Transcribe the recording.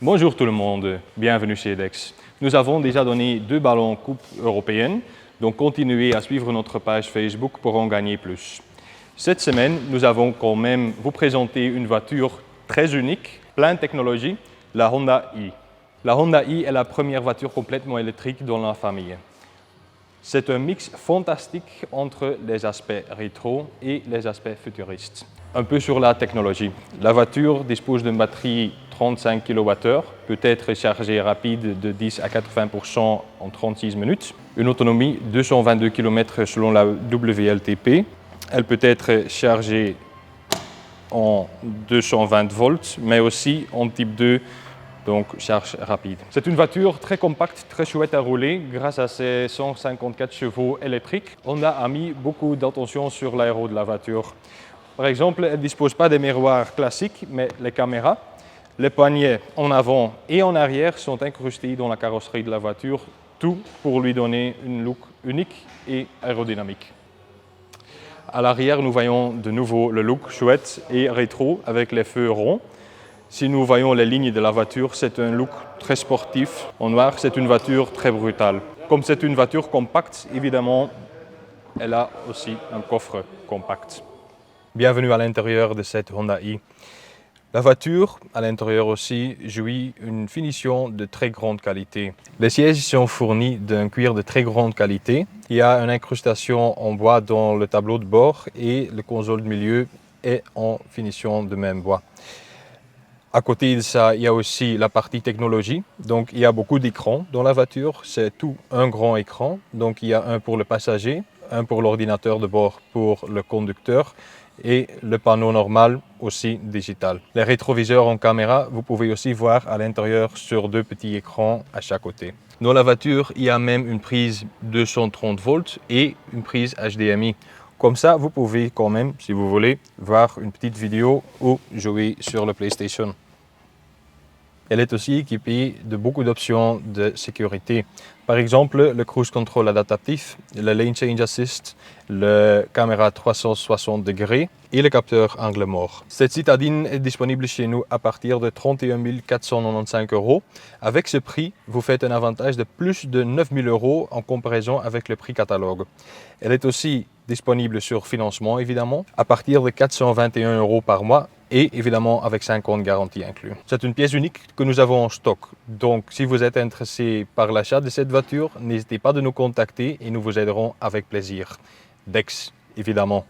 Bonjour tout le monde, bienvenue chez Dex. Nous avons déjà donné 2 ballons Coupe européenne, donc continuez à suivre notre page Facebook pour en gagner plus. Cette semaine, nous avons quand même vous présenter une voiture très unique, pleine de technologie, la Honda i. La Honda i est la première voiture complètement électrique dans la famille. C'est un mix fantastique entre les aspects rétro et les aspects futuristes. Un peu sur la technologie. La voiture dispose d'une batterie 35 kWh, peut être chargée rapide de 10 à 80% en 36 minutes. Une autonomie 222 km selon la WLTP. Elle peut être chargée en 220 volts, mais aussi en type 2, donc charge rapide. C'est une voiture très compacte, très chouette à rouler grâce à ses 154 chevaux électriques. On a mis beaucoup d'attention sur l'aéro de la voiture. Par exemple, elle ne dispose pas des miroirs classiques, mais les caméras. Les poignées en avant et en arrière sont incrustés dans la carrosserie de la voiture, tout pour lui donner une look unique et aérodynamique. À l'arrière, nous voyons de nouveau le look chouette et rétro avec les feux ronds. Si nous voyons les lignes de la voiture, c'est un look très sportif. En noir, c'est une voiture très brutale. Comme c'est une voiture compacte, évidemment, elle a aussi un coffre compact. Bienvenue à l'intérieur de cette Honda i. La voiture, à l'intérieur aussi, jouit une finition de très grande qualité. Les sièges sont fournis d'un cuir de très grande qualité. Il y a une incrustation en bois dans le tableau de bord et le console de milieu est en finition de même bois. À côté de ça, il y a aussi la partie technologie. Donc, il y a beaucoup d'écrans dans la voiture. C'est tout un grand écran. Donc, il y a un pour le passager, un pour l'ordinateur de bord pour le conducteur et le panneau normal aussi digital. Les rétroviseurs en caméra, vous pouvez aussi voir à l'intérieur sur 2 petits écrans à chaque côté. Dans la voiture, il y a même une prise 230 volts et une prise HDMI. Comme ça, vous pouvez quand même, si vous voulez, voir une petite vidéo ou jouer sur le PlayStation. Elle est aussi équipée de beaucoup d'options de sécurité. Par exemple, le cruise control adaptatif, le lane change assist, le caméra 360 degrés et le capteur angle mort. Cette citadine est disponible chez nous à partir de 31 495 €. Avec ce prix, vous faites un avantage de plus de 9 000 € en comparaison avec le prix catalogue. Elle est aussi disponible sur financement évidemment, à partir de 421 € par mois et évidemment avec 5 ans de garantie inclus. C'est une pièce unique que nous avons en stock. Donc si vous êtes intéressé par l'achat de cette voiture, n'hésitez pas de nous contacter et nous vous aiderons avec plaisir. Dex, évidemment.